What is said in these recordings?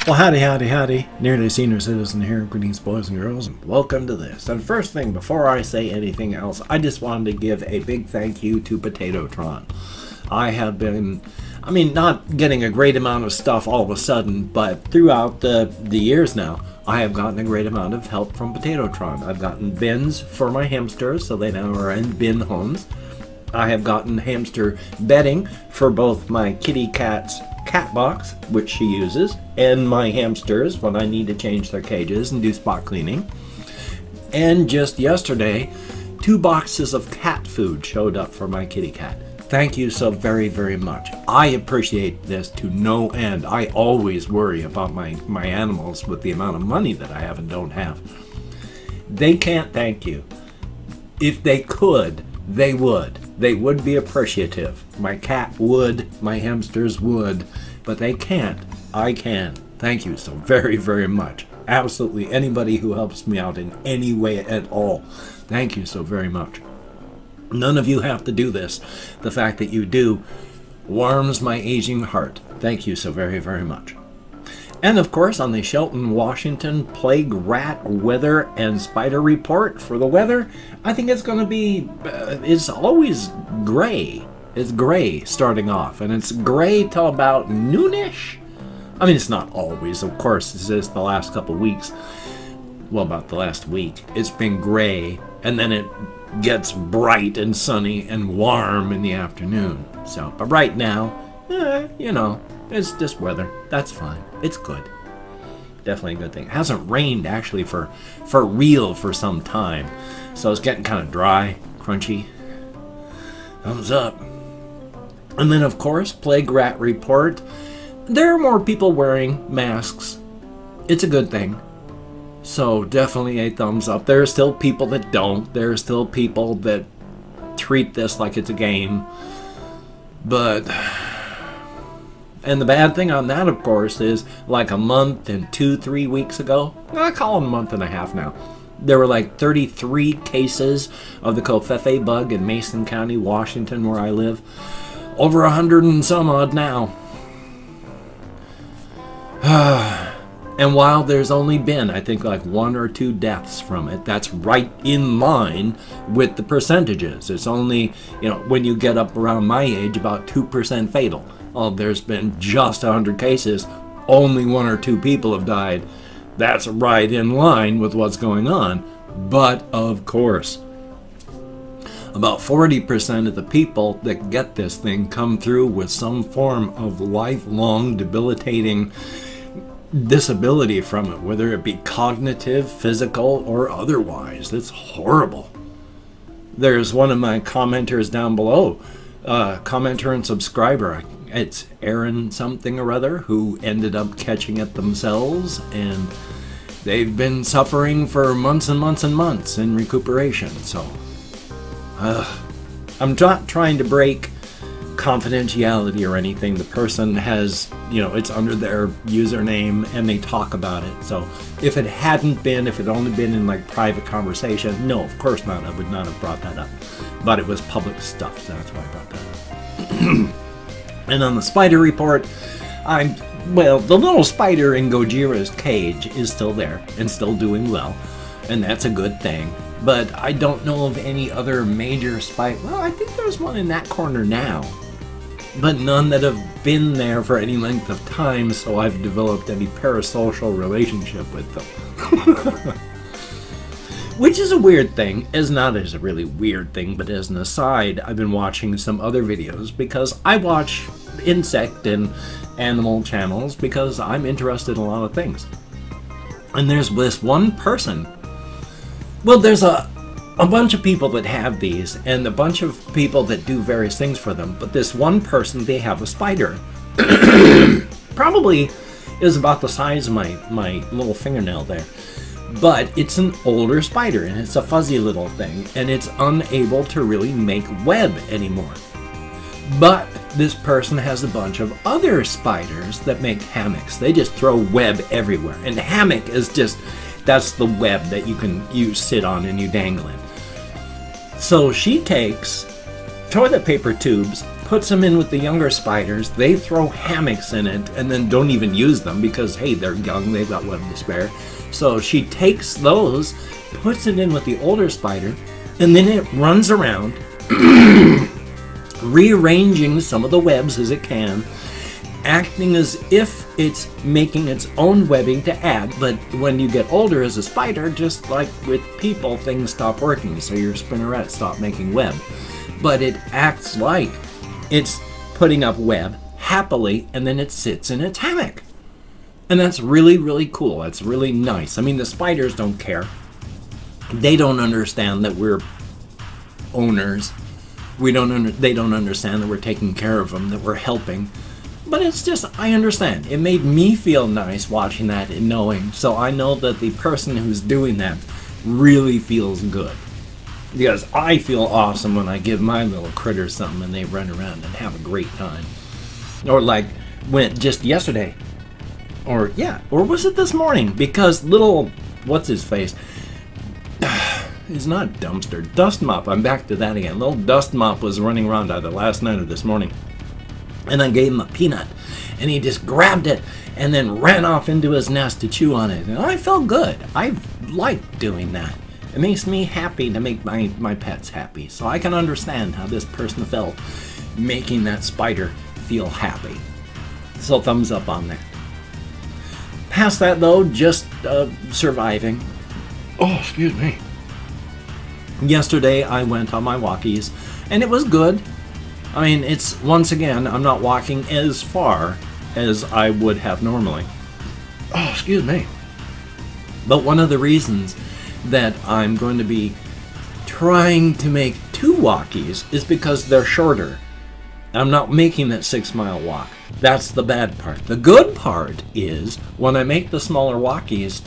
Well, howdy, howdy, howdy. Nearly senior citizen here. Greetings, boys and girls, and welcome to this. And first thing, before I say anything else, I just wanted to give a big thank you to Potatotron. I have been, not getting a great amount of stuff all of a sudden, but throughout the years now, I have gotten a great amount of help from Potatotron. I've gotten bins for my hamsters, so they now are in bin homes. I have gotten hamster bedding for both my kitty cat's cat box, which she uses, and my hamsters when I need to change their cages and do spot cleaning. And just yesterday, 2 boxes of cat food showed up for my kitty cat. Thank you so very, very much. I appreciate this to no end. I always worry about my animals with the amount of money that I have and don't have. They can't thank you. If they could, they would. They would be appreciative. My cat would, my hamsters would, but they can't. I can. Thank you so very, very much. Absolutely anybody who helps me out in any way at all. Thank you so very much. None of you have to do this. The fact that you do warms my aging heart. Thank you so very, very much. And of course, on the Shelton, Washington plague, rat, weather, and spider report for the weather, I think it's going to be, it's always gray. It's gray starting off, and it's gray till about noonish. It's not always, of course. This is the last couple weeks. Well, about the last week. It's been gray, and then it gets bright and sunny and warm in the afternoon. So, but right now, it's just weather. That's fine. It's good. Definitely a good thing. It hasn't rained actually for real for some time. So it's getting kind of dry, crunchy. Thumbs up. And then of course, plague rat report. There are more people wearing masks. It's a good thing. So definitely a thumbs up. There are still people that don't. There are still people that treat this like it's a game. But... And the bad thing on that, of course, is like a month and 2-3 weeks ago, I call it a month and a half now, there were like 33 cases of the Covfefe bug in Mason County, Washington, where I live. Over 100 and some odd now. And while there's only been, I think, like 1 or 2 deaths from it, that's right in line with the percentages. It's only, when you get up around my age, about 2% fatal. Oh, there's been just 100 cases, only 1 or 2 people have died. That's right in line with what's going on. But, of course, about 40% of the people that get this thing come through with some form of lifelong debilitating disability from it, whether it be cognitive, physical, or otherwise. It's horrible. There's one of my commenters down below, commenter and subscriber. It's Aaron something or other who ended up catching it themselves, and they've been suffering for months and months and months in recuperation. So I'm not trying to break confidentiality or anything. The person has, it's under their username and they talk about it. So if it hadn't been, if it only been in like private conversation, no, of course not. I would not have brought that up. But it was public stuff, so that's why I brought that up. And on the spider report, the little spider in Gojira's cage is still there and still doing well, and that's a good thing. But I don't know of any other major spider. Well, I think there's one in that corner now, but none that have been there for any length of time, so I've developed any parasocial relationship with them. Which is a weird thing. It's not as a really weird thing, but as an aside, I've been watching some other videos because I watch insect and animal channels because I'm interested in a lot of things. And there's this one person. Well, there's a bunch of people that have these and a bunch of people that do various things for them, but this one person, they have a spider. Probably is about the size of my little fingernail there. But it's an older spider, and it's a fuzzy little thing, and it's unable to really make web anymore. But this person has a bunch of other spiders that make hammocks. They just throw web everywhere, and the hammock is just, that's the web that you sit on and you dangle in. So she takes toilet paper tubes puts them in with the younger spiders. They throw hammocks in it and then don't even use them because, hey, they're young, they've got web to spare. So she takes those, puts it in with the older spider, and then it runs around rearranging some of the webs as it can, acting as if it's making its own webbing to add. But when you get older as a spider, just like with people, things stop working, so your spinnerets stop making web. But it acts like it's putting up web happily, and then it sits in its hammock. And that's really, really cool. That's really nice. I mean, the spiders don't care. They don't understand that we're owners. They don't understand that we're taking care of them, that we're helping. But it's just, I understand. It made me feel nice watching that and knowing. So I know that the person who's doing that really feels good. Because I feel awesome when I give my little critters something and they run around and have a great time. Or like, just yesterday. Or was it this morning? Because little, what's his face? He's not dumpster. Dust Mop. I'm back to that again. Little Dust Mop was running around either last night or this morning. And I gave him a peanut. And he just grabbed it and then ran off into his nest to chew on it. And I felt good. I like doing that. It makes me happy to make my pets happy. So I can understand how this person felt making that spider feel happy. So thumbs up on that. Past that though, just surviving. Oh, excuse me. Yesterday I went on my walkies and it was good. I mean, it's, once again, I'm not walking as far as I would have normally. Oh, excuse me. But one of the reasons that I'm going to be trying to make 2 walkies is because they're shorter. I'm not making that 6-mile walk. That's the bad part. The good part is when I make the smaller walkies,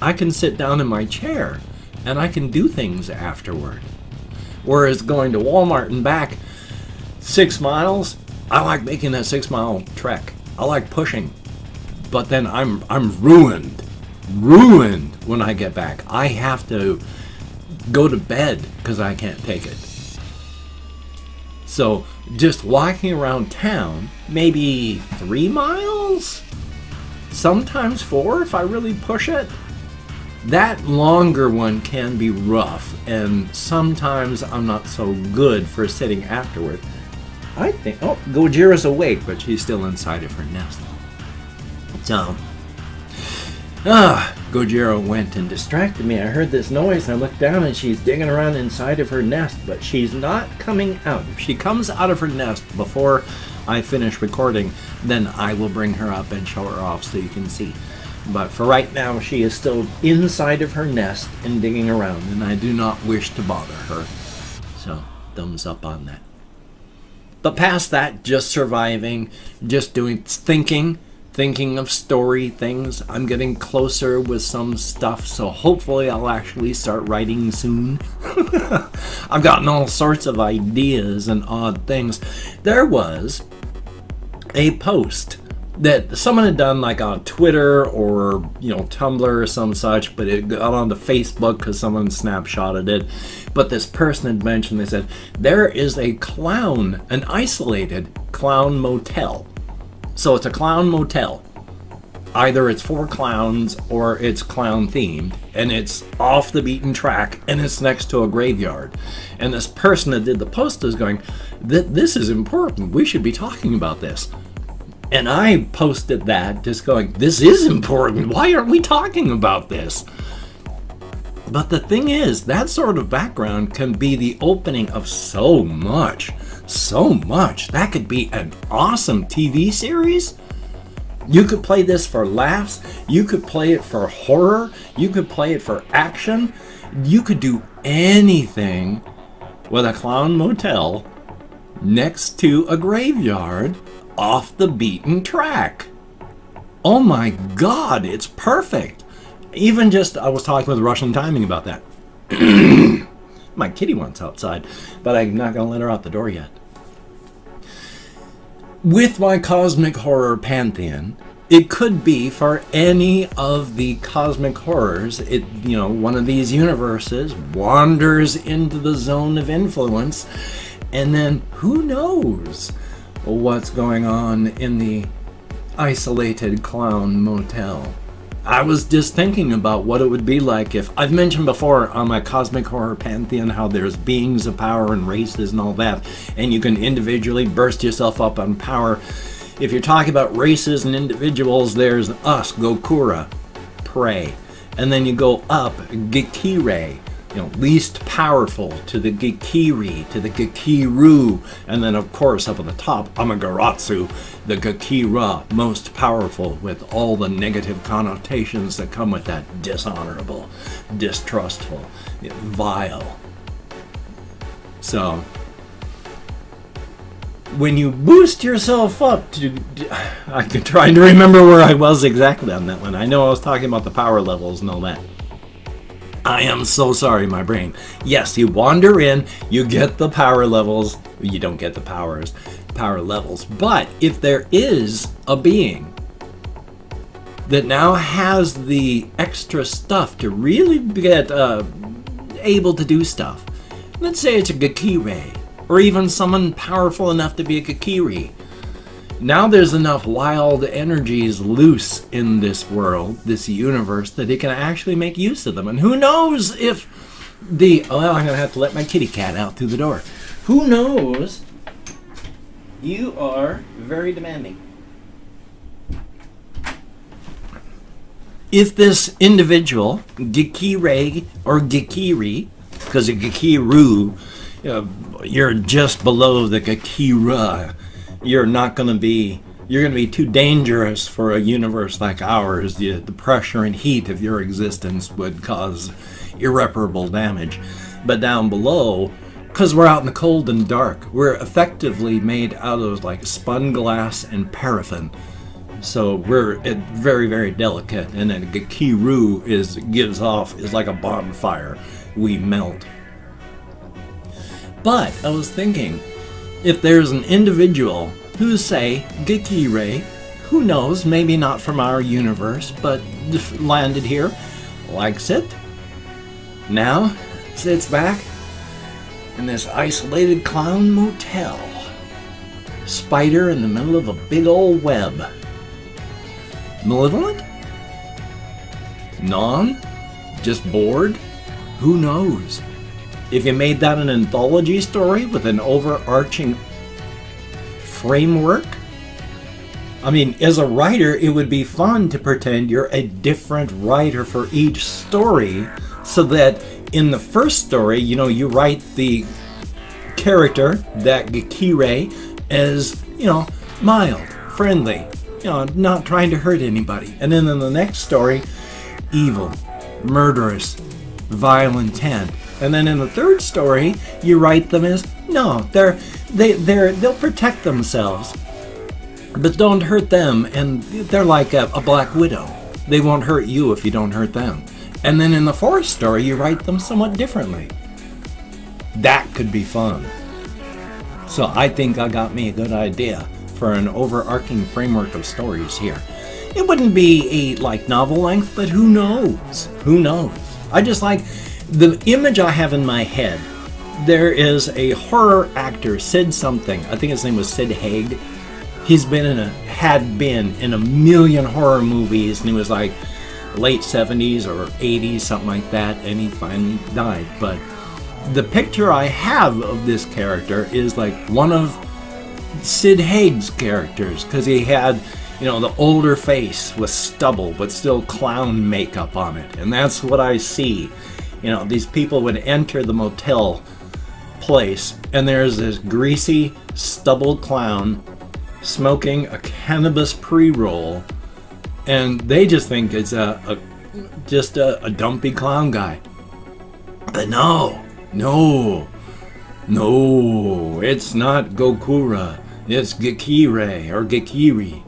I can sit down in my chair and I can do things afterward. Whereas going to Walmart and back 6 miles, I like making that 6-mile trek. I like pushing. But then I'm ruined when I get back. I have to go to bed because I can't take it. So just walking around town, maybe 3 miles, sometimes 4 if I really push it. That longer one can be rough, and sometimes I'm not so good for sitting afterward. I think, oh, Gojira's awake, but she's still inside of her nest. So, Gojira went and distracted me. I heard this noise, and I looked down, and she's digging around inside of her nest, but she's not coming out. If she comes out of her nest before I finish recording, then I will bring her up and show her off so you can see. But for right now, she is still inside of her nest and digging around, and I do not wish to bother her. So, thumbs up on that. But past that, just surviving, just doing, thinking of story things. I'm getting closer with some stuff, so hopefully I'll actually start writing soon. I've gotten all sorts of ideas and odd things. There was a post that someone had done like on Twitter or, Tumblr or some such, but it got onto Facebook because someone snapshotted it. But this person had mentioned, they said, there is a clown, an isolated clown motel. So it's a clown motel. Either it's for clowns or it's clown themed, and it's off the beaten track, and it's next to a graveyard. And this person that did the post is going, this is important, we should be talking about this. And I posted that just going, this is important, why aren't we talking about this? But the thing is, that sort of background can be the opening of so much. So much. That could be an awesome TV series. You could play this for laughs. You could play it for horror. You could play it for action. You could do anything with a clown motel next to a graveyard off the beaten track. Oh my God, it's perfect. Even just, I was talking with Russian Timing about that. My kitty wants outside, but I'm not going to let her out the door yet. With my cosmic horror pantheon, it could be for any of the cosmic horrors. One of these universes wanders into the zone of influence, And then who knows what's going on in the isolated clown motel. I was just thinking about what it would be like if, I've mentioned before on my Cosmic Horror Pantheon how there's beings of power and races and all that, and you can individually burst yourself up on power. If you're talking about races and individuals, there's us, Gokura, prey. And then you go up, Gekirei, least powerful, to the Gekiri, to the Gekiru, and then of course up at the top, Amaterasu, the Gekira, most powerful, with all the negative connotations that come with that: dishonorable, distrustful, vile. So, when you boost yourself up to, I'm trying to remember where I was exactly on that one. I know I was talking about the power levels and all that. I am so sorry, my brain. Yes, you wander in, you get the power levels. You don't get the power levels. But if there is a being that now has the extra stuff to really get able to do stuff, let's say it's a Gekirei, or even someone powerful enough to be a Gekiri. Now there's enough wild energies loose in this world, this universe, that it can actually make use of them. And who knows if well, I'm going to have to let my kitty cat out through the door. Who knows? You are very demanding. If this individual, Gekirei or Gekiri, because a Gekiru, you're just below the Gekira. You're going to be too dangerous for a universe like ours. The pressure and heat of your existence would cause irreparable damage. But down below, because we're out in the cold and dark, we're effectively made out of like spun glass and paraffin. So we're very, very delicate, and then Gekiru is like a bonfire. We melt. But I was thinking, if there's an individual who's, say, Gekirei, who knows, maybe not from our universe, but landed here, likes it, now sits back in this isolated clown motel, spider in the middle of a big old web. Malevolent? Non? Just bored? Who knows? If you made that an anthology story with an overarching framework, I mean, as a writer, it would be fun to pretend you're a different writer for each story, so that in the first story, you write the character, that Gekirei, as, mild, friendly, not trying to hurt anybody. And then in the next story, evil, murderous, vile intent. And then in the third story, you write them as, no, they'll protect themselves, but don't hurt them, and they're like a black widow. They won't hurt you if you don't hurt them. And then in the fourth story, you write them somewhat differently. That could be fun. So I think I got me a good idea for an overarching framework of stories here. It wouldn't be a novel length, but who knows? Who knows? I just like the image I have in my head. There is a horror actor, Sid something. I think his name was Sid Haig. He's had been in a million horror movies, and he was like late 70s or 80s, something like that, and he finally died. But the picture I have of this character is like one of Sid Haig's characters, because he had, the older face with stubble, but still clown makeup on it. And that's what I see. These people would enter the motel place, and there's this greasy, stubbled clown smoking a cannabis pre-roll, and they just think it's just a dumpy clown guy. But no, it's not Gokura. It's Gekirei or Gekiri.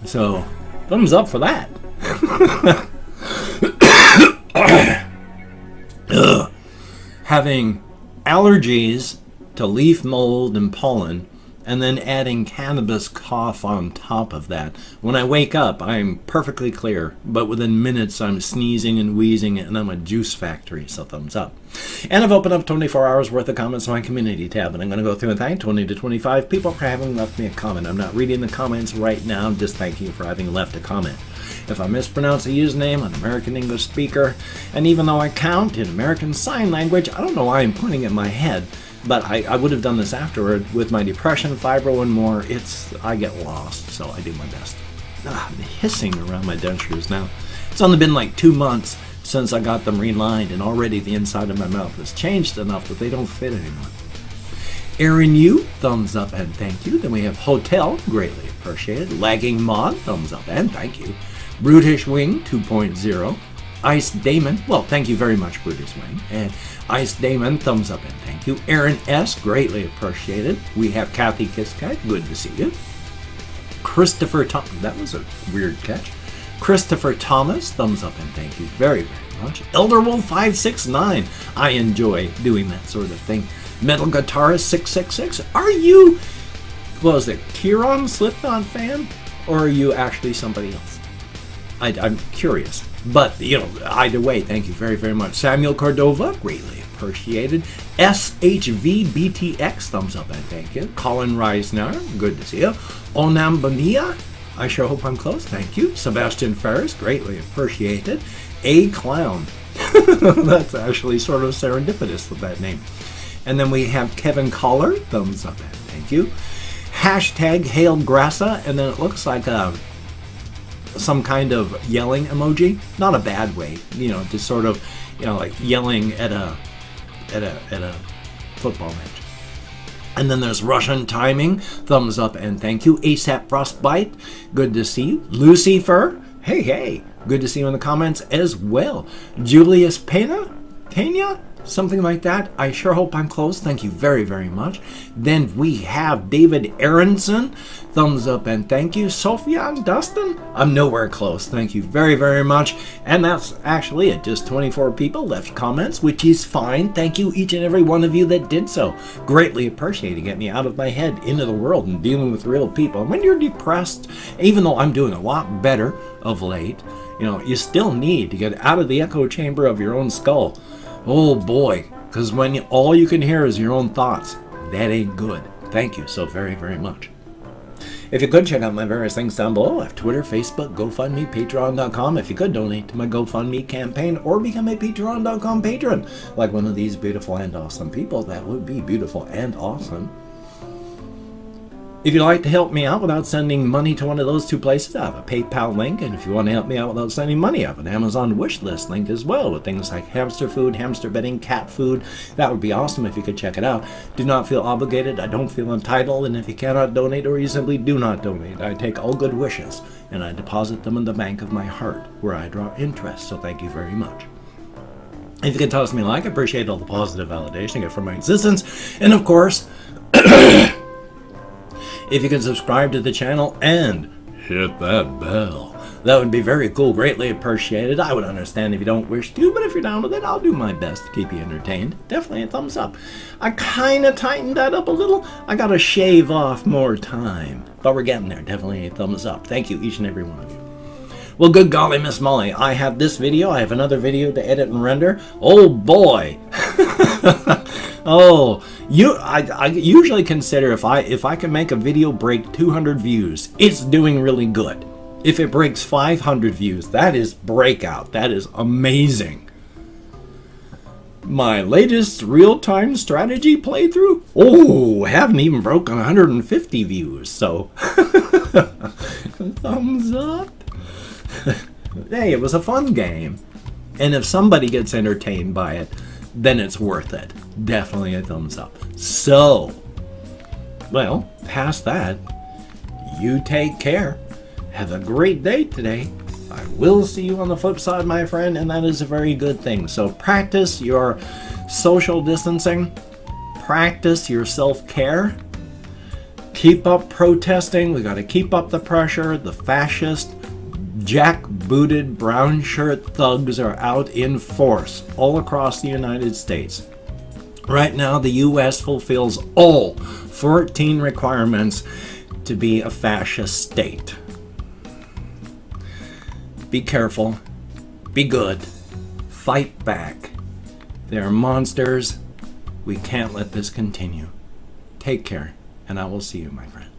So, thumbs up for that. Having allergies to leaf mold and pollen and then adding cannabis cough on top of that. When I wake up, I'm perfectly clear, but within minutes I'm sneezing and wheezing, and I'm a juice factory, so thumbs up. And I've opened up 24 hours worth of comments on my community tab, and I'm going to go through and thank 20 to 25 people for having left me a comment. I'm not reading the comments right now, just thank you for having left a comment. If I mispronounce a username, I'm an American English speaker, and even though I count in American Sign Language, I don't know why I'm pointing at my head, but I would have done this afterward. With my depression, fibro, and more, I get lost, so I do my best. I'm hissing around my dentures now. It's only been like 2 months since I got them relined, and already the inside of my mouth has changed enough that they don't fit anymore. Aaron Yu, thumbs up and thank you. Then we have Hotel, greatly appreciated. Lagging Mod, thumbs up and thank you. Brutish Wing 2.0. Ice Damon, well, thank you very much, Brutish Wing. And Ice Damon, thumbs up and thank you. Aaron S, greatly appreciated. We have Kathy Kiskite, good to see you. Christopher Thomas, that was a weird catch. Christopher Thomas, thumbs up and thank you very, very much. Elderwolf 569, I enjoy doing that sort of thing. Metal Guitarist 666, are you, what was it, Kieran Slipknot fan? Or are you actually somebody else? I'm curious. But, you know, either way, thank you very, very much. Samuel Cordova, greatly appreciated. SHVBTX, thumbs up and thank you. Colin Reisner, good to see you. Onam Bonilla, I sure hope I'm close, thank you. Sebastian Ferris, greatly appreciated. A Clown, that's actually sort of serendipitous with that name. And then we have Kevin Collar, thumbs up and thank you. Hashtag Hail Grassa, and then it looks like some kind of yelling emoji, not a bad way, you know, just sort of, you know, like yelling at a football match. And then there's Russian Timing, thumbs up and thank you. ASAP Frostbite, good to see you. Lucifer, hey, good to see you in the comments as well. Julius Pena, something like that. I sure hope I'm close. Thank you very, very much. Then we have David Aronson. Thumbs up and thank you. Sophia Dustin. I'm nowhere close. Thank you very, very much. And that's actually it. Just 24 people left comments, which is fine. Thank you each and every one of you that did so. Greatly appreciating getting me out of my head into the world and dealing with real people. When you're depressed, even though I'm doing a lot better of late, you know, you still need to get out of the echo chamber of your own skull. Oh boy, because when all you can hear is your own thoughts, that ain't good. Thank you so very, very much. If you could, check out my various things down below. I have Twitter, Facebook, GoFundMe, Patreon.com. If you could donate to my GoFundMe campaign or become a Patreon.com patron, like one of these beautiful and awesome people, that would be beautiful and awesome. If you'd like to help me out without sending money to one of those two places, I have a PayPal link, and if you want to help me out without sending money, I have an Amazon wishlist link as well, with things like hamster food, hamster bedding, cat food. That would be awesome if you could check it out. Do not feel obligated, I don't feel entitled, and if you cannot donate or you simply do not donate, I take all good wishes, and I deposit them in the bank of my heart, where I draw interest, so thank you very much. If you could toss me a like, I appreciate all the positive validation I get from my existence, and of course, if you can subscribe to the channel and hit that bell, that would be very cool, greatly appreciated. I would understand if you don't wish to, but if you're down with it, I'll do my best to keep you entertained. Definitely a thumbs up. I kind of tightened that up a little. I gotta shave off more time, but we're getting there. Definitely a thumbs up. Thank you, each and every one of you. Well, good golly, Miss Molly, I have this video, I have another video to edit and render. Oh boy. Oh, I usually consider if I can make a video break 200 views, it's doing really good. If it breaks 500 views, that is breakout. That is amazing. My latest real-time strategy playthrough? Oh, haven't even broken 150 views, so thumbs up. Hey, it was a fun game. And if somebody gets entertained by it, then it's worth it. Definitely a thumbs up. So, well, past that, you take care. Have a great day today. I will see you on the flip side, my friend, and that is a very good thing. So practice your social distancing. Practice your self-care. Keep up protesting. We got to keep up the pressure. The fascist, jack-booted, brown shirt thugs are out in force all across the United States. Right now, the U.S. fulfills all 14 requirements to be a fascist state. Be careful. Be good. Fight back. They are monsters. We can't let this continue. Take care, and I will see you, my friend.